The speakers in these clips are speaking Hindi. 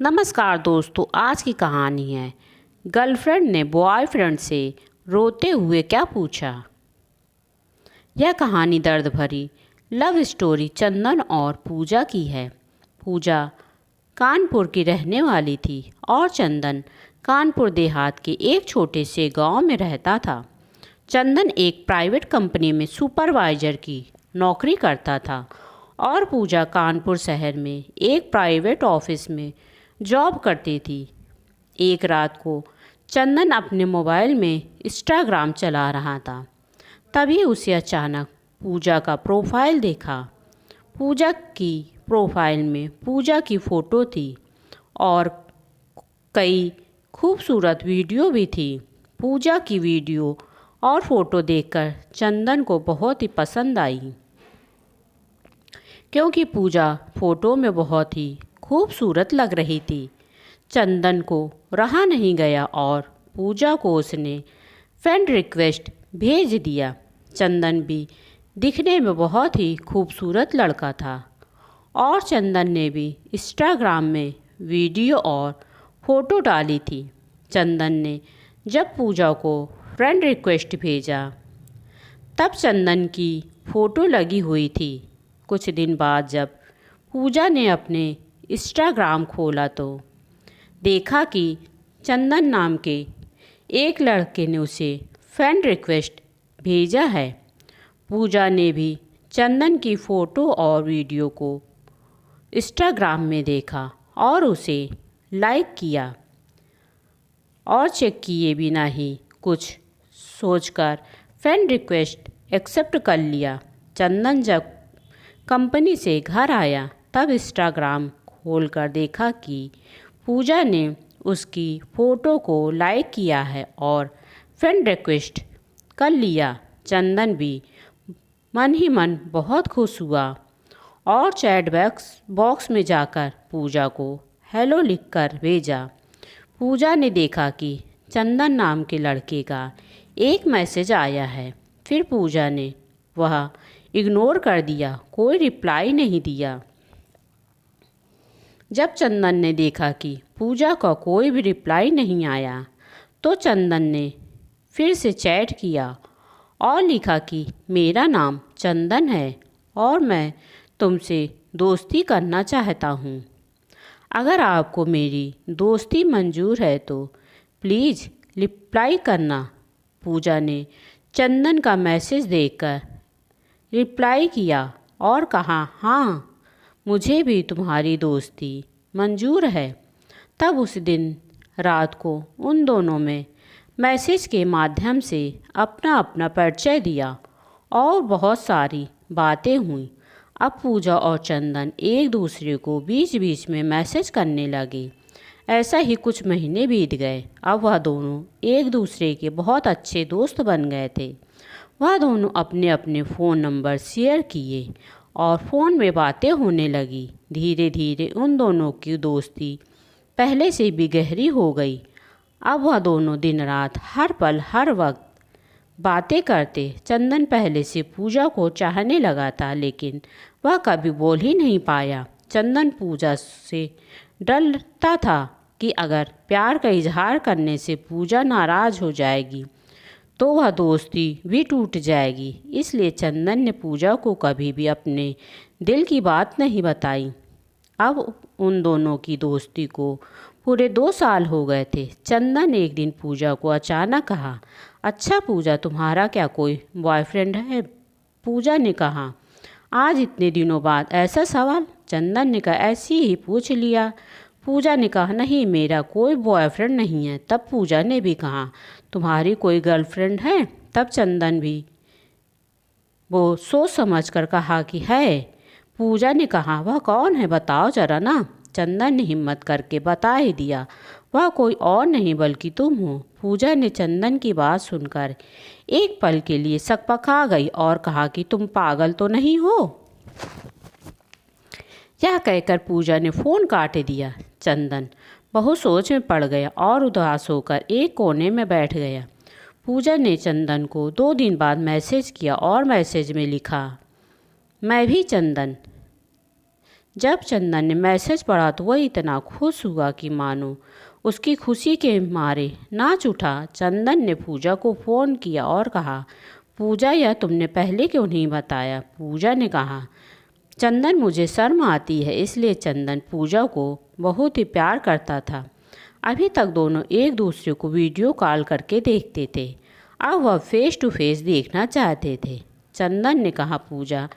नमस्कार दोस्तों, आज की कहानी है गर्लफ्रेंड ने बॉयफ्रेंड से रोते हुए क्या पूछा। यह कहानी दर्द भरी लव स्टोरी चंदन और पूजा की है। पूजा कानपुर की रहने वाली थी और चंदन कानपुर देहात के एक छोटे से गांव में रहता था। चंदन एक प्राइवेट कंपनी में सुपरवाइजर की नौकरी करता था और पूजा कानपुर शहर में एक प्राइवेट ऑफिस में जॉब करती थी। एक रात को चंदन अपने मोबाइल में इंस्टाग्राम चला रहा था, तभी उसे अचानक पूजा का प्रोफाइल देखा। पूजा की प्रोफाइल में पूजा की फ़ोटो थी और कई खूबसूरत वीडियो भी थी। पूजा की वीडियो और फ़ोटो देखकर चंदन को बहुत ही पसंद आई, क्योंकि पूजा फ़ोटो में बहुत ही खूबसूरत लग रही थी। चंदन को रहा नहीं गया और पूजा को उसने फ्रेंड रिक्वेस्ट भेज दिया। चंदन भी दिखने में बहुत ही खूबसूरत लड़का था और चंदन ने भी इंस्टाग्राम में वीडियो और फ़ोटो डाली थी। चंदन ने जब पूजा को फ्रेंड रिक्वेस्ट भेजा तब चंदन की फ़ोटो लगी हुई थी। कुछ दिन बाद जब पूजा ने अपने इंस्टाग्राम खोला तो देखा कि चंदन नाम के एक लड़के ने उसे फ्रेंड रिक्वेस्ट भेजा है। पूजा ने भी चंदन की फ़ोटो और वीडियो को इंस्टाग्राम में देखा और उसे लाइक किया और चेक किए बिना ही कुछ सोचकर फ्रेंड रिक्वेस्ट एक्सेप्ट कर लिया। चंदन जब कंपनी से घर आया तब इंस्टाग्राम खोलकर देखा कि पूजा ने उसकी फ़ोटो को लाइक किया है और फ्रेंड रिक्वेस्ट कर लिया। चंदन भी मन ही मन बहुत खुश हुआ और चैट बॉक्स में जाकर पूजा को हेलो लिखकर भेजा। पूजा ने देखा कि चंदन नाम के लड़के का एक मैसेज आया है। फिर पूजा ने वह इग्नोर कर दिया, कोई रिप्लाई नहीं दिया। जब चंदन ने देखा कि पूजा का कोई भी रिप्लाई नहीं आया तो चंदन ने फिर से चैट किया और लिखा कि मेरा नाम चंदन है और मैं तुमसे दोस्ती करना चाहता हूँ। अगर आपको मेरी दोस्ती मंजूर है तो प्लीज़ रिप्लाई करना। पूजा ने चंदन का मैसेज देखकर रिप्लाई किया और कहा, हाँ, मुझे भी तुम्हारी दोस्ती मंजूर है। तब उस दिन रात को उन दोनों में मैसेज के माध्यम से अपना अपना परिचय दिया और बहुत सारी बातें हुई। अब पूजा और चंदन एक दूसरे को बीच बीच में मैसेज करने लगे। ऐसा ही कुछ महीने बीत गए। अब वह दोनों एक दूसरे के बहुत अच्छे दोस्त बन गए थे। वह दोनों अपने अपने फ़ोन नंबर शेयर किए और फ़ोन में बातें होने लगी। धीरे धीरे उन दोनों की दोस्ती पहले से भी गहरी हो गई। अब वह दोनों दिन रात हर पल हर वक्त बातें करते। चंदन पहले से पूजा को चाहने लगा था, लेकिन वह कभी बोल ही नहीं पाया। चंदन पूजा से डरता था कि अगर प्यार का इजहार करने से पूजा नाराज़ हो जाएगी तो वह दोस्ती भी टूट जाएगी। इसलिए चंदन ने पूजा को कभी भी अपने दिल की बात नहीं बताई। अब उन दोनों की दोस्ती को पूरे 2 साल हो गए थे। चंदन एक दिन पूजा को अचानक कहा, अच्छा पूजा, तुम्हारा क्या कोई बॉयफ्रेंड है? पूजा ने कहा, आज इतने दिनों बाद ऐसा सवाल? चंदन ने कहा, ऐसे ही पूछ लिया। पूजा ने कहा, नहीं, मेरा कोई बॉयफ्रेंड नहीं है। तब पूजा ने भी कहा, तुम्हारी कोई गर्लफ्रेंड है? तब चंदन भी वो सोच समझ कर कहा कि है। पूजा ने कहा, वह कौन है, बताओ जरा ना। चंदन ने हिम्मत करके बता ही दिया, वह कोई और नहीं बल्कि तुम हो। पूजा ने चंदन की बात सुनकर एक पल के लिए सकपका गई और कहा कि तुम पागल तो नहीं हो? यह कहकर पूजा ने फ़ोन काट दिया। चंदन बहुत सोच में पड़ गया और उदास होकर एक कोने में बैठ गया। पूजा ने चंदन को 2 दिन बाद मैसेज किया और मैसेज में लिखा, मैं भी चंदन, जब चंदन ने मैसेज पढ़ा तो वह इतना खुश हुआ कि मानो उसकी खुशी के मारे नाच उठा। चंदन ने पूजा को फ़ोन किया और कहा, पूजा, यह तुमने पहले क्यों नहीं बताया? पूजा ने कहा, चंदन, मुझे शर्म आती है। इसलिए चंदन पूजा को बहुत ही प्यार करता था। अभी तक दोनों एक दूसरे को वीडियो कॉल करके देखते थे, अब वह फेस टू फेस देखना चाहते थे। चंदन ने कहा, पूजा,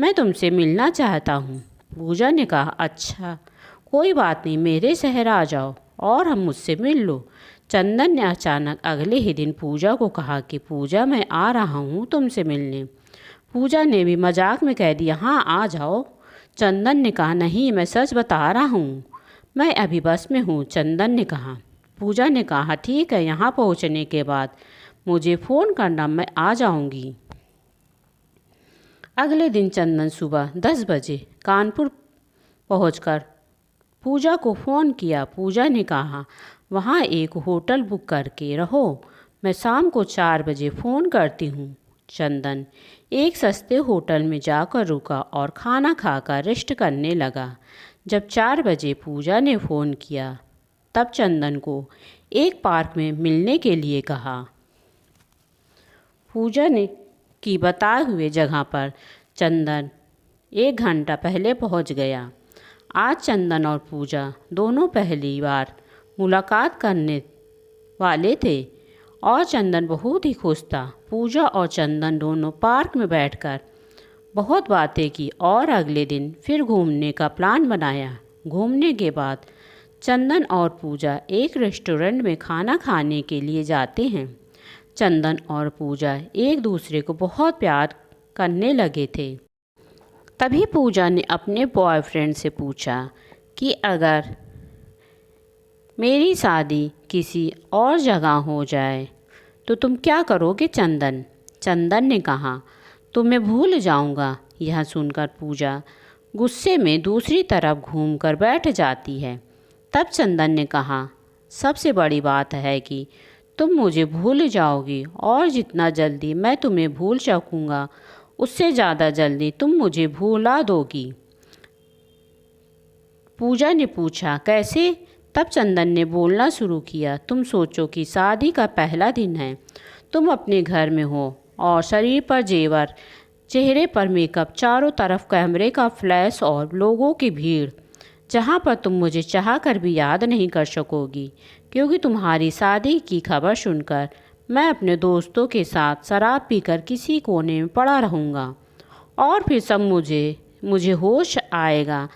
मैं तुमसे मिलना चाहता हूँ। पूजा ने कहा, अच्छा, कोई बात नहीं, मेरे शहर आ जाओ और हम मुझसे मिल लो। चंदन ने अचानक अगले ही दिन पूजा को कहा कि पूजा, मैं आ रहा हूँ तुमसे मिलने। पूजा ने भी मजाक में कह दिया, हाँ आ जाओ। चंदन ने कहा, नहीं, मैं सच बता रहा हूँ, मैं अभी बस में हूँ। चंदन ने कहा। पूजा ने कहा, ठीक है, यहाँ पहुँचने के बाद मुझे फ़ोन करना, मैं आ जाऊँगी। अगले दिन चंदन सुबह 10 बजे कानपुर पहुंचकर पूजा को फ़ोन किया। पूजा ने कहा, वहाँ एक होटल बुक करके रहो, मैं शाम को 4 बजे फ़ोन करती हूँ। चंदन एक सस्ते होटल में जाकर रुका और खाना खाकर रेस्ट करने लगा। जब 4 बजे पूजा ने फ़ोन किया तब चंदन को एक पार्क में मिलने के लिए कहा। पूजा ने की बताए हुए जगह पर चंदन 1 घंटा पहले पहुंच गया। आज चंदन और पूजा दोनों पहली बार मुलाकात करने वाले थे और चंदन बहुत ही खुश था। पूजा और चंदन दोनों पार्क में बैठकर बहुत बातें की और अगले दिन फिर घूमने का प्लान बनाया। घूमने के बाद चंदन और पूजा एक रेस्टोरेंट में खाना खाने के लिए जाते हैं। चंदन और पूजा एक दूसरे को बहुत प्यार करने लगे थे। तभी पूजा ने अपने बॉयफ्रेंड से पूछा कि अगर मेरी शादी किसी और जगह हो जाए तो तुम क्या करोगे चंदन? चंदन ने कहा, तो मैं भूल जाऊंगा। यह सुनकर पूजा गुस्से में दूसरी तरफ घूमकर बैठ जाती है। तब चंदन ने कहा, सबसे बड़ी बात है कि तुम मुझे भूल जाओगी और जितना जल्दी मैं तुम्हें भूल सकूँगा उससे ज़्यादा जल्दी तुम मुझे भुला दोगी। पूजा ने पूछा, कैसे? तब चंदन ने बोलना शुरू किया, तुम सोचो कि शादी का पहला दिन है, तुम अपने घर में हो और शरीर पर जेवर, चेहरे पर मेकअप, चारों तरफ कैमरे का फ्लैश और लोगों की भीड़, जहाँ पर तुम मुझे चाह कर भी याद नहीं कर सकोगी, क्योंकि तुम्हारी शादी की खबर सुनकर मैं अपने दोस्तों के साथ शराब पीकर किसी कोने में पड़ा रहूँगा और फिर सब मुझे होश आएगा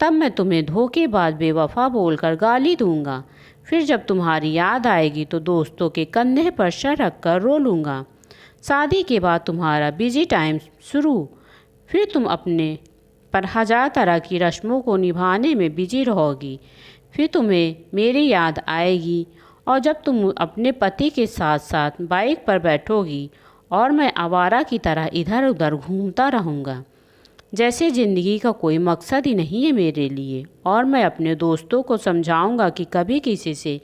तब मैं तुम्हें धोखेबाज बेवफा बोलकर गाली दूंगा। फिर जब तुम्हारी याद आएगी तो दोस्तों के कंधे पर सर रख कर रो लूँगा। शादी के बाद तुम्हारा बिजी टाइम शुरू, फिर तुम अपने पर 1000 तरह की रस्मों को निभाने में बिजी रहोगी। फिर तुम्हें मेरी याद आएगी और जब तुम अपने पति के साथ साथ बाइक पर बैठोगी और मैं आवारा की तरह इधर उधर घूमता रहूँगा, जैसे ज़िंदगी का कोई मकसद ही नहीं है मेरे लिए। और मैं अपने दोस्तों को समझाऊंगा कि कभी किसी से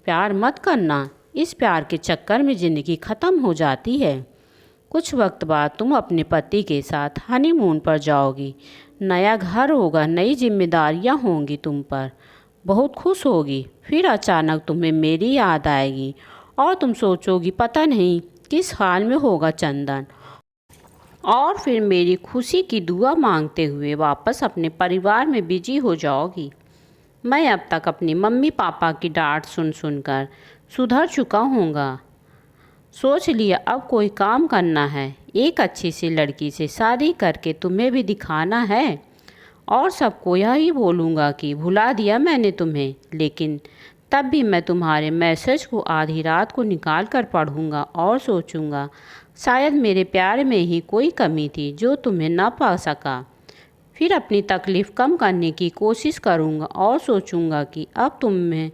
प्यार मत करना, इस प्यार के चक्कर में ज़िंदगी ख़त्म हो जाती है। कुछ वक्त बाद तुम अपने पति के साथ हनीमून पर जाओगी, नया घर होगा, नई जिम्मेदारियां होंगी तुम पर, बहुत खुश होगी। फिर अचानक तुम्हें मेरी याद आएगी और तुम सोचोगी पता नहीं किस हाल में होगा चंदन, और फिर मेरी खुशी की दुआ मांगते हुए वापस अपने परिवार में बिजी हो जाओगी। मैं अब तक अपनी मम्मी पापा की डांट सुन सुनकर सुधर चुका हूँगा। सोच लिया अब कोई काम करना है, एक अच्छी सी लड़की से शादी करके तुम्हें भी दिखाना है और सबको यही बोलूँगा कि भुला दिया मैंने तुम्हें। लेकिन तब भी मैं तुम्हारे मैसेज को आधी रात को निकाल कर पढ़ूँगा और सोचूँगा शायद मेरे प्यार में ही कोई कमी थी जो तुम्हें ना पा सका। फिर अपनी तकलीफ़ कम करने की कोशिश करूँगा और सोचूँगा कि अब तुम में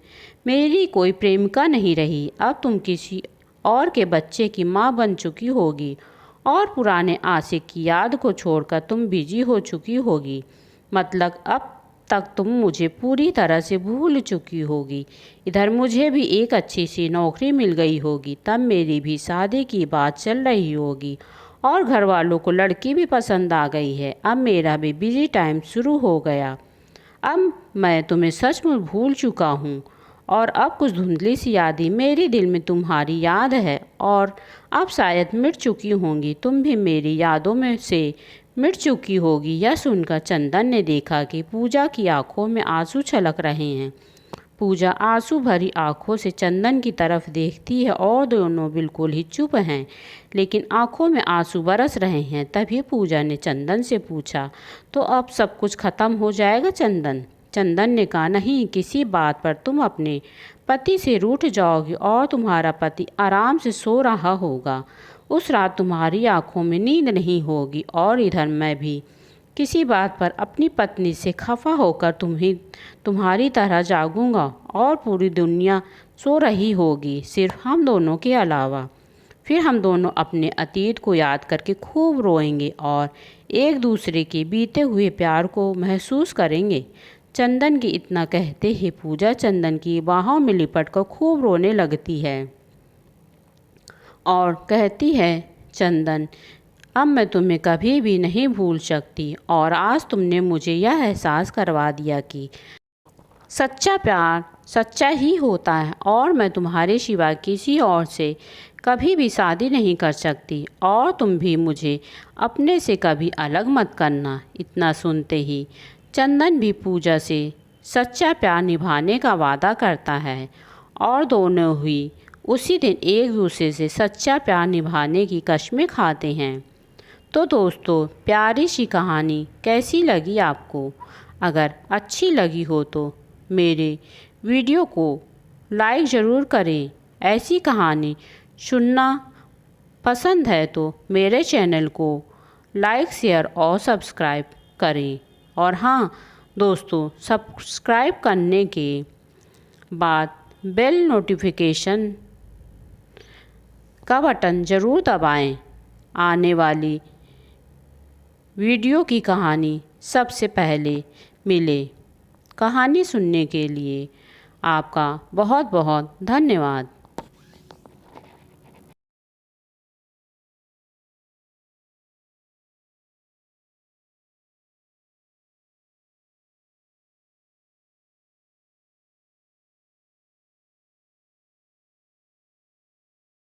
मेरी कोई प्रेमिका नहीं रही, अब तुम किसी और के बच्चे की माँ बन चुकी होगी और पुराने आशिक की याद को छोड़कर तुम बिजी हो चुकी होगी। मतलब अब तक तुम मुझे पूरी तरह से भूल चुकी होगी। इधर मुझे भी एक अच्छी सी नौकरी मिल गई होगी, तब मेरी भी शादी की बात चल रही होगी और घर वालों को लड़की भी पसंद आ गई है। अब मेरा भी बिजी टाइम शुरू हो गया। अब मैं तुम्हें सचमुच भूल चुका हूँ और अब कुछ धुंधली सी यादें मेरे दिल में तुम्हारी याद है और अब शायद मिट चुकी होंगी। तुम भी मेरी यादों में से मिट चुकी होगी। यह सुनकर चंदन ने देखा कि पूजा की आंखों में आंसू छलक रहे हैं। पूजा आंसू भरी आंखों से चंदन की तरफ देखती है और दोनों बिल्कुल ही चुप हैं, लेकिन आंखों में आंसू बरस रहे हैं। तभी पूजा ने चंदन से पूछा, तो अब सब कुछ खत्म हो जाएगा चंदन? चंदन ने कहा, नहीं, किसी बात पर तुम अपने पति से रूठ जाओगी और तुम्हारा पति आराम से सो रहा होगा। उस रात तुम्हारी आंखों में नींद नहीं होगी और इधर मैं भी किसी बात पर अपनी पत्नी से खफा होकर तुम्हारी तरह जागूंगा और पूरी दुनिया सो रही होगी, सिर्फ हम दोनों के अलावा। फिर हम दोनों अपने अतीत को याद करके खूब रोएंगे और एक दूसरे के बीते हुए प्यार को महसूस करेंगे। चंदन की इतना कहते ही पूजा चंदन की बाहों में लिपट कर खूब रोने लगती है और कहती है, चंदन, अब मैं तुम्हें कभी भी नहीं भूल सकती और आज तुमने मुझे यह एहसास करवा दिया कि सच्चा प्यार सच्चा ही होता है और मैं तुम्हारे सिवा किसी और से कभी भी शादी नहीं कर सकती और तुम भी मुझे अपने से कभी अलग मत करना। इतना सुनते ही चंदन भी पूजा से सच्चा प्यार निभाने का वादा करता है और दोनों ही उसी दिन एक दूसरे से सच्चा प्यार निभाने की कसमें खाते हैं। तो दोस्तों, प्यारी सी कहानी कैसी लगी आपको? अगर अच्छी लगी हो तो मेरे वीडियो को लाइक ज़रूर करें। ऐसी कहानी सुनना पसंद है तो मेरे चैनल को लाइक, शेयर और सब्सक्राइब करें। और हाँ दोस्तों, सब्सक्राइब करने के बाद बेल नोटिफिकेशन का बटन ज़रूर दबाएं। आने वाली वीडियो की कहानी सबसे पहले मिले। कहानी सुनने के लिए आपका बहुत बहुत धन्यवाद।